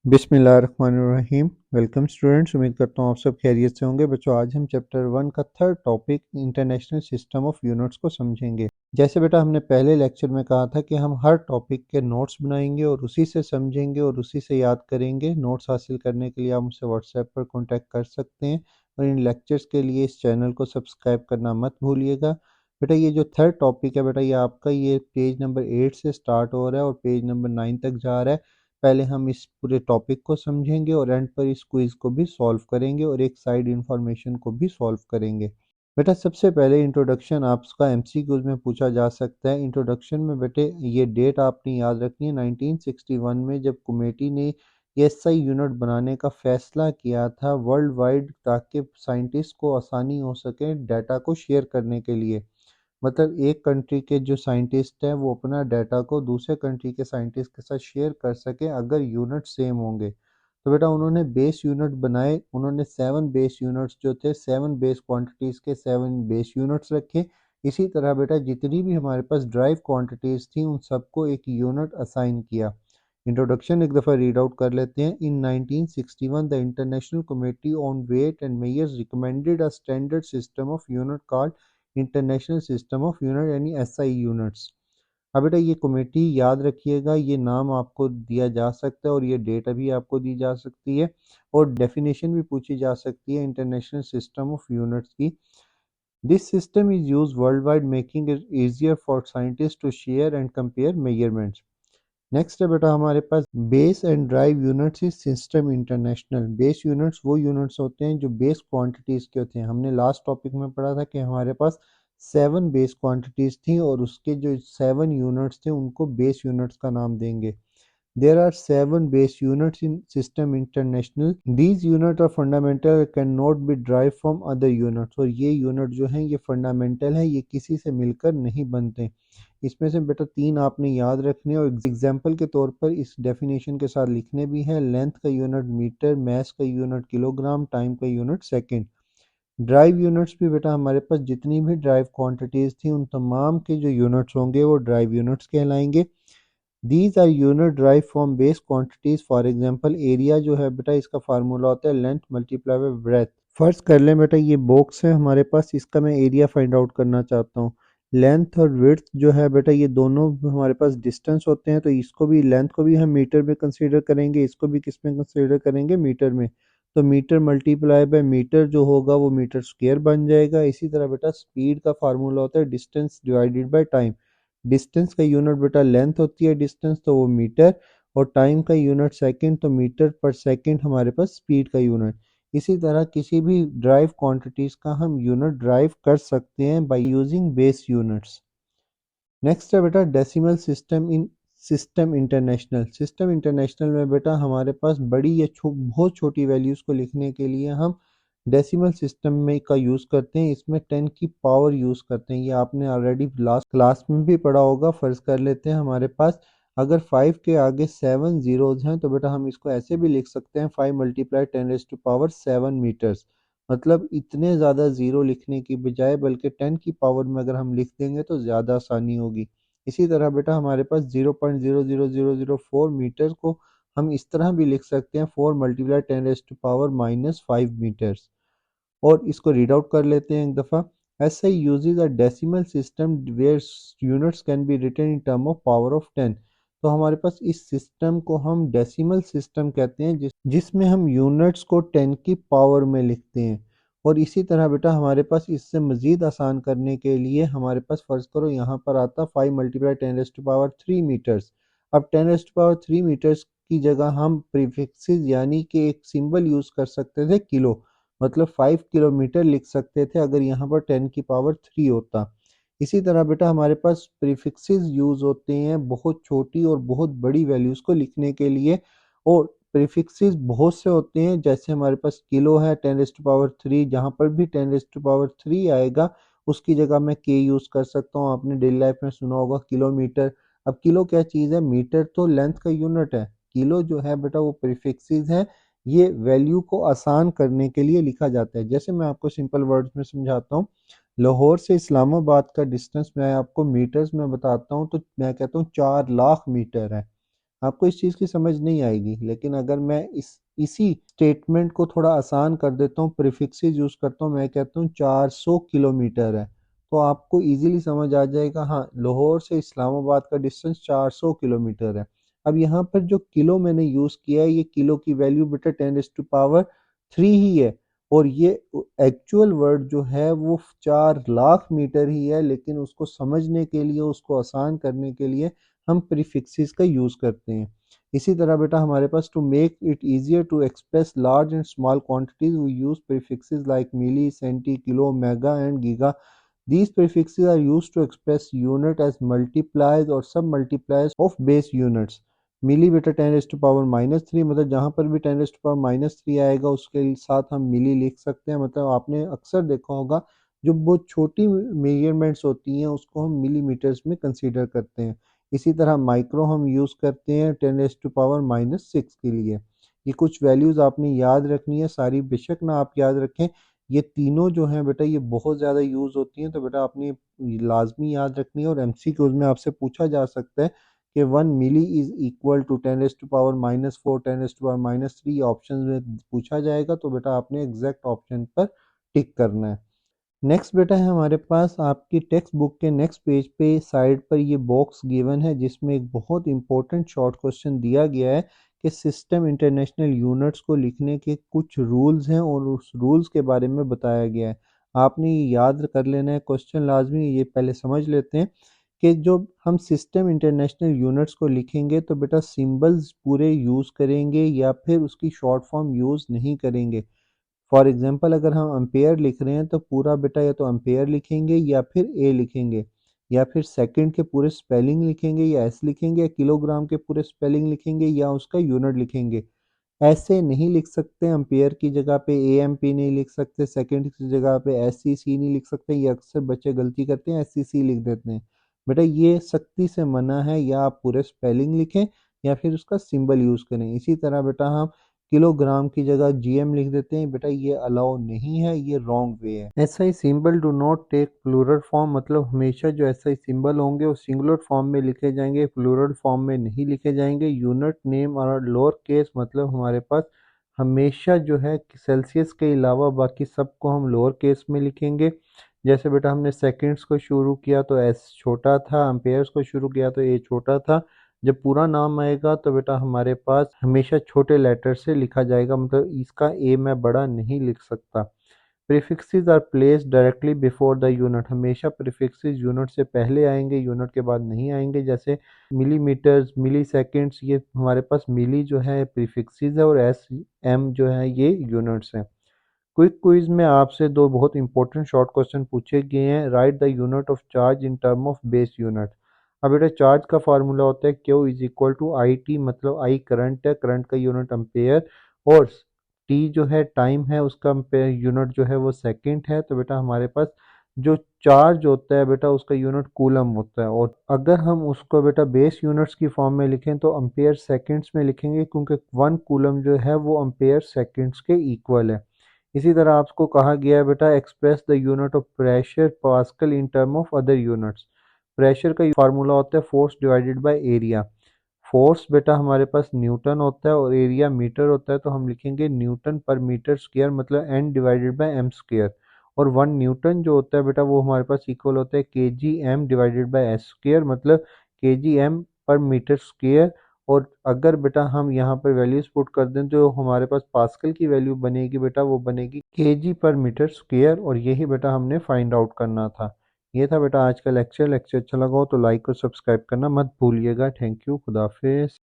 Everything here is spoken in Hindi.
बिस्मिल्लाहिर्रहमानिर्रहीम। वेलकम स्टूडेंट्स, उम्मीद करता हूँ आप सब खैरियत से होंगे। बच्चों, आज हम चैप्टर 1 का third topic international system of units को समझेंगे। जैसे बेटा हमने पहले लेक्चर में कहा था कि हम हर टॉपिक के नोट्स बनाएंगे और उसी से समझेंगे और उसी से याद करेंगे। नोट्स हासिल करने के लिए आप मुझसे व्हाट्सएप पर कॉन्टैक्ट कर सकते हैं और इन लेक्चर्स के लिए इस चैनल को सब्सक्राइब करना मत भूलिएगा। बेटा ये जो थर्ड टॉपिक है बेटा, ये आपका ये पेज नंबर 8 से स्टार्ट हो रहा है और पेज नंबर 9 तक जा रहा है। पहले हम इस पूरे टॉपिक को समझेंगे और एंड पर इस क्विज को भी सॉल्व करेंगे और एक साइड इंफॉर्मेशन को भी सॉल्व करेंगे। बेटा सबसे पहले इंट्रोडक्शन आपका एमसीक्यूज में पूछा जा सकता है। इंट्रोडक्शन में बेटे ये डेट आपने याद रखनी है, 1961 में जब कमेटी ने एसआई यूनिट बनाने का फैसला किया था वर्ल्ड वाइड, ताकि साइंटिस्ट को आसानी हो सके डाटा को शेयर करने के लिए। मतलब एक कंट्री के जो साइंटिस्ट हैं वो अपना डाटा को दूसरे कंट्री के साइंटिस्ट के साथ शेयर कर सके अगर यूनिट सेम होंगे। तो बेटा उन्होंने बेस यूनिट बनाए। उन्होंने 7 बेस यूनिट्स जो थे, 7 बेस क्वांटिटीज के 7 बेस यूनिट्स रखे। इसी तरह बेटा जितनी भी हमारे पास ड्राइव क्वांटिटीज थी उन सबको एक यूनिट असाइन किया। इंट्रोडक्शन एक दफ़ा रीड आउट कर लेते हैं। In 1961 the international committee on weight and measures recommended a standard system of unit called international system of unit, यानी एसआई यूनिट्स। अब बेटा ये कमेटी याद रखिएगा, ये नाम आपको दिया जा सकता है और ये डेट भी आपको दी जा सकती है और डेफिनेशन भी पूछी जा सकती है इंटरनेशनल सिस्टम ऑफ यूनिट्स की। This system is use worldwide, making it easier for scientist to share and compare measurements. Next है बेटा हमारे पास base and drive units is system international. Base units वो यूनिट्स होते हैं जो बेस क्वांटिटीज के होते हैं। हमने लास्ट टॉपिक में पढ़ा था कि हमारे पास 7 बेस क्वांटिटीज थी और उसके जो 7 यूनिट्स थे उनको बेस यूनिट्स का नाम देंगे। There are 7 base units in System International. These units are fundamental, cannot be derived from other units. और ये यूनिट जो हैं ये फंडामेंटल है, ये किसी से मिलकर नहीं बनते। इसमें से बेटा 3 आपने याद रखने और एग्जाम्पल के तौर पर इस डेफिनेशन के साथ लिखने भी हैं। लेंथ का यूनिट मीटर, मास का यूनिट किलोग्राम, टाइम का यूनिट सेकेंड। ड्राइव यूनिट्स भी बेटा हमारे पास जितनी भी ड्राइव क्वांटिटीज थी उन तमाम के जो यूनिट्स होंगे वो ड्राइव यूनिट्स कहलाएंगे। These are unit drive from base quantities. For example area जो है बेटा इसका फार्मूला होता है length multiply by breadth. First कर लें बेटा, ये बॉक्स है हमारे पास, इसका मैं एरिया फाइंड आउट करना चाहता हूँ। लेंथ और विड्थ जो है बेटा ये दोनों हमारे पास डिस्टेंस होते हैं, तो इसको भी, लेंथ को भी हम मीटर में कंसीडर करेंगे, इसको भी किस में कंसीडर करेंगे, मीटर में। तो मीटर मल्टीप्लाई बाय मीटर जो होगा वो मीटर स्क्वायर बन जाएगा। इसी तरह बेटा स्पीड का फार्मूला होता है distance divided by time. Distance का यूनिट बेटा लेंथ होती है, डिस्टेंस तो वो मीटर, और टाइम का यूनिट सेकंड, तो मीटर पर सेकंड हमारे पास स्पीड का यूनिट। इसी तरह किसी भी ड्राइव क्वांटिटीज का हम यूनिट ड्राइव कर सकते हैं by using base units. Next है बेटा decimal system in system international. System international में बेटा हमारे पास बड़ी या बहुत छोटी वैल्यूज़ को लिखने के लिए हम डेसिमल सिस्टम में का यूज़ करते हैं। इसमें 10 की पावर यूज़ करते हैं। ये आपने ऑलरेडी लास्ट क्लास में भी पढ़ा होगा। फ़र्ज़ कर लेते हैं हमारे पास अगर 5 के आगे 7 ज़ीरोज़ हैं तो बेटा हम इसको ऐसे भी लिख सकते हैं 5 मल्टीप्लाई 10⁻⁷ मीटर्स। मतलब इतने ज़्यादा ज़ीरो लिखने की बजाय बल्कि 10 की पावर में अगर हम लिख देंगे तो ज़्यादा आसानी होगी। इसी तरह बेटा हमारे पास 0.00004 मीटर को हम इस तरह भी लिख सकते हैं 4 मल्टीप्लाई 10⁻⁻5 मीटर्स। और इसको रीड आउट कर लेते हैं एक दफ़ा। SI uses a decimal system where units can be written in term of power of 10। तो हमारे पास इस सिस्टम को हम डेसिमल सिस्टम कहते हैं जिसमें हम यूनिट्स को 10 की पावर में लिखते हैं। और इसी तरह बेटा हमारे पास इससे मज़ीद आसान करने के लिए हमारे पास फ़र्ज़ करो यहाँ पर आता 5 मल्टीप्लाई 10⁻³ मीटर्स। अब 10⁻³ मीटर्स की जगह हम प्रीफिक्सेस यानी कि एक सिंबल यूज़ कर सकते थे किलो, मतलब 5 किलोमीटर लिख सकते थे अगर यहाँ पर 10 की पावर 3 होता। इसी तरह बेटा हमारे पास प्रीफिक्सेस यूज़ होते हैं बहुत छोटी और बहुत बड़ी वैल्यूज़ को लिखने के लिए। और प्रीफिक्सेस बहुत से होते हैं, जैसे हमारे पास किलो है 10⁻3, जहाँ पर भी 10⁻3 आएगा उसकी जगह मैं के यूज़ कर सकता हूँ। आपने डेली लाइफ में सुना होगा किलोमीटर। अब किलो क्या चीज़ है, मीटर तो लेंथ का यूनिट है, किलो जो है बेटा वो प्रीफिक्सेस है। ये वैल्यू को आसान करने के लिए लिखा जाता है। जैसे मैं आपको सिंपल वर्ड्स में समझाता हूँ। लाहौर से इस्लामाबाद का डिस्टेंस मैं आपको मीटर्स में बताता हूँ तो मैं कहता हूँ 4 लाख मीटर है। आपको इस चीज़ की समझ नहीं आएगी। लेकिन अगर मैं इसी स्टेटमेंट को थोड़ा आसान कर देता हूँ, प्रीफिक्सेस यूज़ करता हूँ, मैं कहता हूँ 400 किलोमीटर है, तो आपको इजीली समझ आ जाएगा हाँ, लाहौर से इस्लामाबाद का डिस्टेंस 400 किलोमीटर है। अब यहाँ पर जो किलो मैंने यूज़ किया है, ये किलो की वैल्यू बेटा 10⁻³ ही है, और ये एक्चुअल वर्ड जो है वो 4 लाख मीटर ही है, लेकिन उसको समझने के लिए, उसको आसान करने के लिए हम प्रीफिक्सेस का यूज़ करते हैं। इसी तरह बेटा हमारे पास to make it easier to express large and small quantities we use prefixes like milli, centi, kilo, mega and giga. These prefixes are used to express unit as multipliers or sub multipliers of base units. मिली बेटा 10⁻³ मतलब जहाँ पर भी 10⁻³ आएगा उसके साथ हम मिली लिख सकते हैं। मतलब आपने अक्सर देखा होगा जो बहुत छोटी मेजरमेंट्स होती हैं उसको हम मिलीमीटर्स में कंसीडर करते हैं। इसी तरह माइक्रो हम यूज़ करते हैं 10⁻⁻6 के लिए। ये कुछ वैल्यूज़ आपने याद रखनी है सारी, बेशक ना आप याद रखें, ये तीनों जो हैं बेटा ये बहुत ज़्यादा यूज़ होती हैं, तो बेटा आपने लाजमी याद रखनी है। और एमसीक्यूज में आपसे पूछा जा सकता है कि 1 मिली इज़ इक्वल टू 10⁻⁻4 10⁻³ ऑप्शन में पूछा जाएगा, तो बेटा आपने एग्जैक्ट ऑप्शन पर टिक करना है। नेक्स्ट बेटा है हमारे पास आपकी टेक्स्ट बुक के नेक्स्ट पेज पे साइड पर ये बॉक्स गिवन है, जिसमें एक बहुत इंपॉर्टेंट शॉर्ट क्वेश्चन दिया गया है कि सिस्टम इंटरनेशनल यूनिट्स को लिखने के कुछ रूल्स हैं और उस रूल्स के बारे में बताया गया है। आपने ये याद कर लेना है, क्वेश्चन लाजमी ये पहले समझ लेते हैं कि जो हम सिस्टम इंटरनेशनल यूनिट्स को लिखेंगे तो बेटा सिंबल्स पूरे यूज़ करेंगे या फिर उसकी शॉर्ट फॉर्म यूज़ नहीं करेंगे। फॉर एग्जांपल अगर हम एम्पेयर लिख रहे हैं तो पूरा बेटा या तो एम्पेयर लिखेंगे या फिर ए लिखेंगे, या फिर सेकंड के पूरे स्पेलिंग लिखेंगे या एस लिखेंगे, या किलोग्राम के पूरे स्पेलिंग लिखेंगे या उसका यूनिट लिखेंगे। ऐसे नहीं लिख सकते, एम्पेयर की जगह पे एएमपी नहीं लिख सकते, सेकंड की जगह पे एससीसी नहीं लिख सकते। ये अक्सर बच्चे गलती करते हैं, एससीसी लिख देते हैं। बेटा ये सख्ती से मना है, या आप पूरे स्पेलिंग लिखें या फिर उसका सिंबल यूज़ करें। इसी तरह बेटा हम किलोग्राम की जगह जीएम लिख देते हैं, बेटा ये अलाउ नहीं है, ये रॉन्ग वे है। SI symbol do not take plural form, मतलब हमेशा जो एसआई सिंबल होंगे वो सिंगुलर फॉर्म में लिखे जाएंगे, प्लूरल फॉर्म में नहीं लिखे जाएंगे। यूनिट नेम और लोअर केस मतलब हमारे पास हमेशा जो है सेल्सियस के अलावा बाकी सबको हम लोअर केस में लिखेंगे। जैसे बेटा हमने सेकंड्स को शुरू किया तो एस छोटा था, एम्पेयर्स को शुरू किया तो ए छोटा था। जब पूरा नाम आएगा तो बेटा हमारे पास हमेशा छोटे लेटर से लिखा जाएगा, मतलब इसका ए मैं बड़ा नहीं लिख सकता। Prefixes are placed directly before the unit, हमेशा प्रीफिक्सेस यूनिट से पहले आएंगे, यूनिट के बाद नहीं आएंगे। जैसे मिलीमीटर्स, मिली सेकेंड्स, ये हमारे पास मिली जो है प्रीफिक्सेस है और एस एम जो है ये यूनिट्स हैं। क्विक क्विज में आपसे दो बहुत इंपॉर्टेंट शॉर्ट क्वेश्चन पूछे गए हैं। Write the unit of charge in term of base unit. अब बेटा चार्ज का फार्मूला होता है Q is equal to I T, मतलब आई करंट है, करंट का यूनिट एम्पेयर, और टी जो है टाइम है, उसका यूनिट जो है वो सेकंड है। तो बेटा हमारे पास जो चार्ज होता है बेटा उसका यूनिट कूलम होता है, और अगर हम उसको बेटा बेस यूनिट्स की फॉर्म में लिखें तो अम्पेयर सेकंड्स में लिखेंगे, क्योंकि 1 कूलम जो है वो अम्पेयर सेकंड्स के इक्वल है। इसी तरह आपको कहा गया है बेटा express the unit of pressure pascal in term of other units. Pressure का फार्मूला होता है force divided by area. Force बेटा हमारे पास न्यूटन होता है और एरिया मीटर होता है, तो हम लिखेंगे न्यूटन पर मीटर स्क्वायर, मतलब N divided by M square. और 1 न्यूटन जो होता है बेटा वो हमारे पास इक्वल होता है K G M divided by S square, मतलब के जी एम पर मीटर स्क्वायर। और अगर बेटा हम यहाँ पर वैल्यूज पुट कर दें तो हमारे पास पास्कल की वैल्यू बनेगी बेटा, वो बनेगी केजी पर मीटर स्क्वायर, और यही बेटा हमने फाइंड आउट करना था। ये था बेटा आज का लेक्चर। लेक्चर अच्छा लगा हो तो लाइक और सब्सक्राइब करना मत भूलिएगा। थैंक यू, खुदा हाफिज।